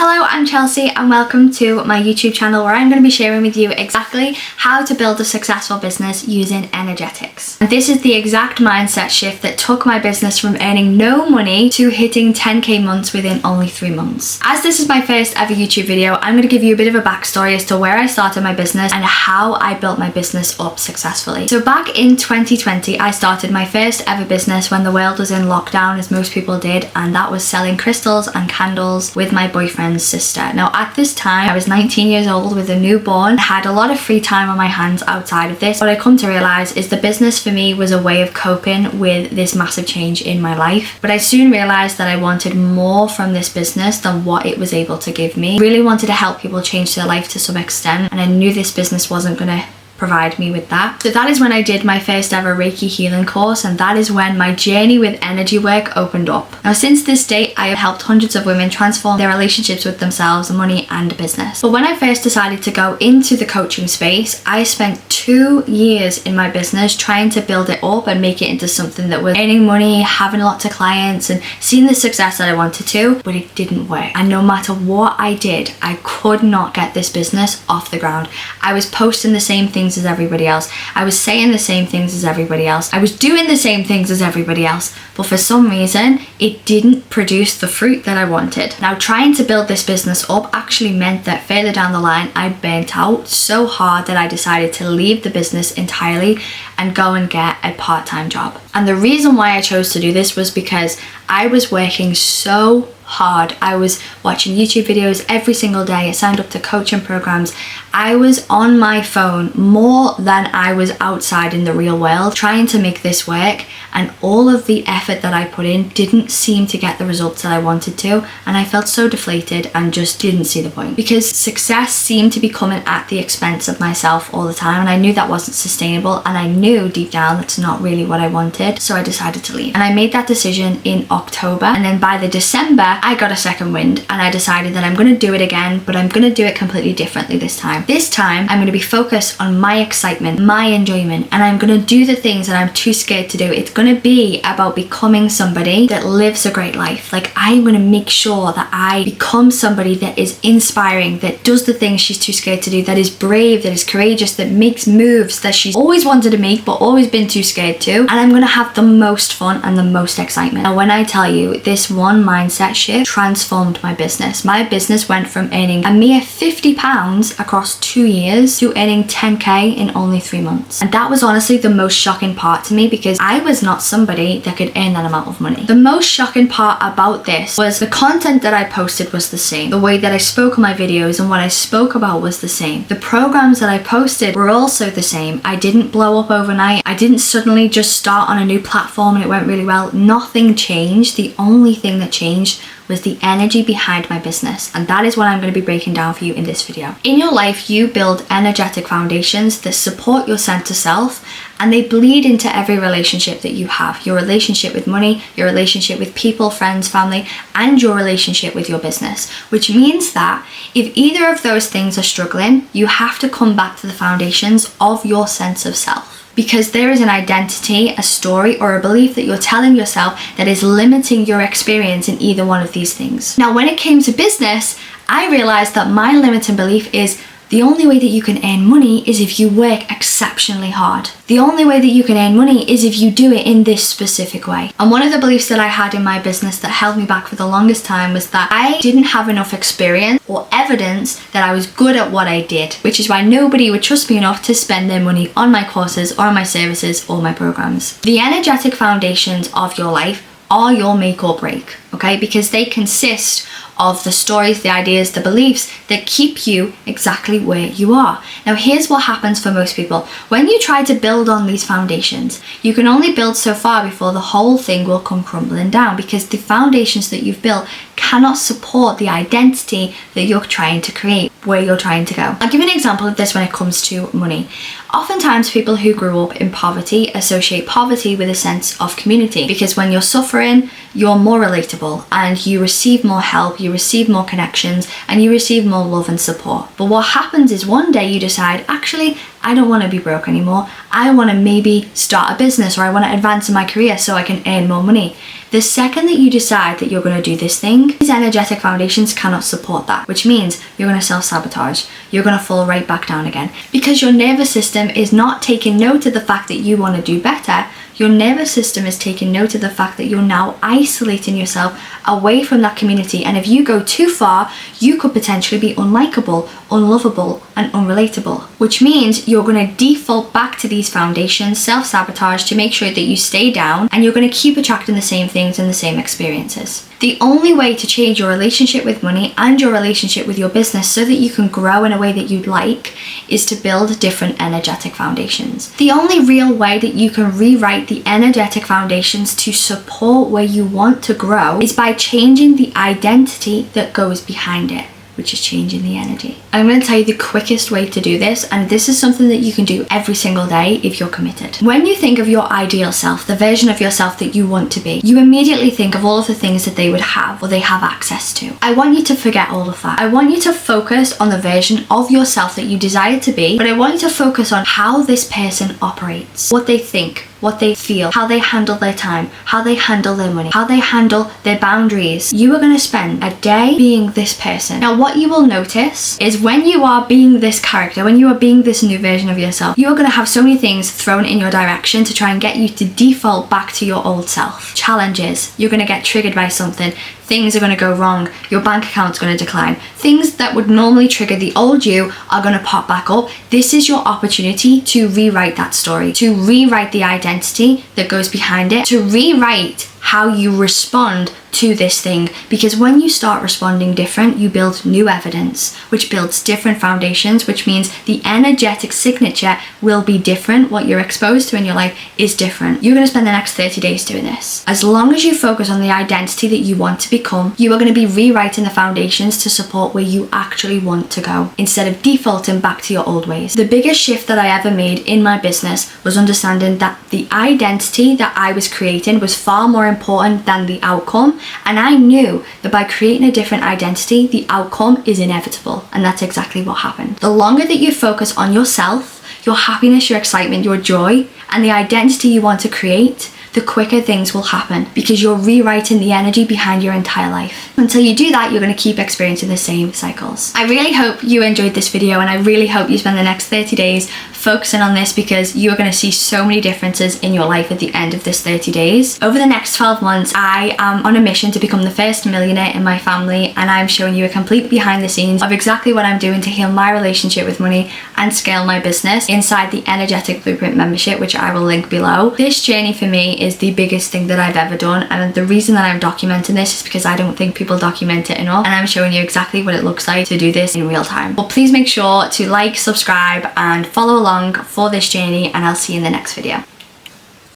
Hello, I'm Chelsea and welcome to my YouTube channel where I'm going to be sharing with you exactly how to build a successful business using energetics. And this is the exact mindset shift that took my business from earning no money to hitting 10k months within only 3 months. As this is my first ever YouTube video, I'm going to give you a bit of a backstory as to where I started my business and how I built my business up successfully. So back in 2020, I started my first ever business when the world was in lockdown, as most people did, and that was selling crystals and candles with my boyfriend's sister. Now at this time I was 19 years old with a newborn, had a lot of free time on my hands outside of this. What I come to realize is the business for me was a way of coping with this massive change in my life, but I soon realized that I wanted more from this business than what it was able to give me. Really wanted to help people change their life to some extent, and I knew this business wasn't gonna provide me with that. So that is when I did my first ever Reiki healing course, and that is when my journey with energy work opened up. Now since this date, I have helped hundreds of women transform their relationships with themselves, money and business. But when I first decided to go into the coaching space, I spent 2 years in my business trying to build it up and make it into something that was earning money, having lots of clients and seeing the success that I wanted to, but it didn't work. And no matter what I did, I could not get this business off the ground. I was posting the same things as everybody else. I was saying the same things as everybody else. I was doing the same things as everybody else, but for some reason it didn't produce the fruit that I wanted. Now trying to build this business up actually meant that further down the line I burnt out so hard that I decided to leave the business entirely and go and get a part-time job. And the reason why I chose to do this was because I was working so hard. I was watching YouTube videos every single day. I signed up to coaching programs. I was on my phone more than I was outside in the real world trying to make this work, and all of the effort that I put in didn't seem to get the results that I wanted to, and I felt so deflated and just didn't see the point, because success seemed to be coming at the expense of myself all the time, and I knew that wasn't sustainable, and I knew deep down that's not really what I wanted. So I decided to leave, and I made that decision in October, and then by the December I got a second wind and I decided that I'm going to do it again, but I'm going to do it completely differently this time. This time I'm going to be focused on my excitement, my enjoyment, and I'm going to do the things that I'm too scared to do. It's going to be about becoming somebody that lives a great life. Like, I'm going to make sure that I become somebody that is inspiring, that does the things she's too scared to do, that is brave, that is courageous, that makes moves that she's always wanted to make but always been too scared to, and I'm going to have the most fun and the most excitement. Now when I tell you, this one mindset shift transformed my business. My business went from earning a mere £50 across 2 years to earning 10k in only 3 months. And that was honestly the most shocking part to me, because I was not somebody that could earn that amount of money. The most shocking part about this was the content that I posted was the same. The way that I spoke on my videos and what I spoke about was the same. The programs that I posted were also the same. I didn't blow up overnight. I didn't suddenly just start on a new platform and it went really well. Nothing changed. The only thing that changed was the energy behind my business, and that is what I'm going to be breaking down for you in this video. In your life, you build energetic foundations that support your sense of self, and they bleed into every relationship that you have. Your relationship with money, your relationship with people, friends, family, and your relationship with your business. Which means that if either of those things are struggling, you have to come back to the foundations of your sense of self. Because there is an identity, a story, or a belief that you're telling yourself that is limiting your experience in either one of these things. Now, when it came to business, I realized that my limiting belief is the only way that you can earn money is if you work exceptionally hard. The only way that you can earn money is if you do it in this specific way. And one of the beliefs that I had in my business that held me back for the longest time was that I didn't have enough experience or evidence that I was good at what I did, which is why nobody would trust me enough to spend their money on my courses or on my services or my programs. The energetic foundations of your life are your make or break, okay? Because they consist of the stories, the ideas, the beliefs that keep you exactly where you are. Now here's what happens for most people. When you try to build on these foundations, you can only build so far before the whole thing will come crumbling down, because the foundations that you've built cannot support the identity that you're trying to create, where you're trying to go. I'll give you an example of this when it comes to money. Oftentimes people who grew up in poverty associate poverty with a sense of community, because when you're suffering, you're more relatable and you receive more help, you receive more connections, and you receive more love and support. But what happens is one day you decide, actually, I don't want to be broke anymore. I want to maybe start a business, or I want to advance in my career so I can earn more money. The second that you decide that you're going to do this thing, these energetic foundations cannot support that, which means you're going to self-sabotage. You're going to fall right back down again because your nervous system is not taking note of the fact that you want to do better. Your nervous system is taking note of the fact that you're now isolating yourself away from that community. And if you go too far, you could potentially be unlikable, unlovable, and unrelatable, which means you're going to default back to these foundations, self-sabotage, to make sure that you stay down, and you're going to keep attracting the same things and the same experiences. The only way to change your relationship with money and your relationship with your business so that you can grow in a way that you'd like is to build different energetic foundations. The only real way that you can rewrite the energetic foundations to support where you want to grow is by changing the identity that goes behind it, which is changing the energy. I'm going to tell you the quickest way to do this, and this is something that you can do every single day if you're committed. When you think of your ideal self, the version of yourself that you want to be, you immediately think of all of the things that they would have or they have access to. I want you to forget all of that. I want you to focus on the version of yourself that you desire to be, but I want you to focus on how this person operates, what they think, what they feel, how they handle their time, how they handle their money, how they handle their boundaries. You are going to spend a day being this person. Now, what you will notice is when you are being this character, when you are being this new version of yourself, you are going to have so many things thrown in your direction to try and get you to default back to your old self. Challenges, you're going to get triggered by something. Things are going to go wrong. Your bank account's going to decline. Things that would normally trigger the old you are going to pop back up. This is your opportunity to rewrite that story, to rewrite the identity that goes behind it, to rewrite how you respond to this thing, because when you start responding different, you build new evidence, which builds different foundations, which means the energetic signature will be different. What you're exposed to in your life is different. You're going to spend the next 30 days doing this. As long as you focus on the identity that you want to become, you are going to be rewriting the foundations to support where you actually want to go, instead of defaulting back to your old ways. The biggest shift that I ever made in my business was understanding that the identity that I was creating was far more important than the outcome. And I knew that by creating a different identity, the outcome is inevitable. And that's exactly what happened. The longer that you focus on yourself, your happiness, your excitement, your joy, and the identity you want to create, the quicker things will happen, because you're rewriting the energy behind your entire life. Until you do that, you're going to keep experiencing the same cycles. I really hope you enjoyed this video, and I really hope you spend the next 30 days focusing on this, because you are going to see so many differences in your life at the end of this 30 days. Over the next 12 months, I am on a mission to become the first millionaire in my family, and I'm showing you a complete behind the scenes of exactly what I'm doing to heal my relationship with money and scale my business inside the Energetic Blueprint membership, which I will link below. This journey for me is the biggest thing that I've ever done, and the reason that I'm documenting this is because I don't think people document it enough, and I'm showing you exactly what it looks like to do this in real time. Well, please make sure to like, subscribe, and follow along for this journey, and I'll see you in the next video.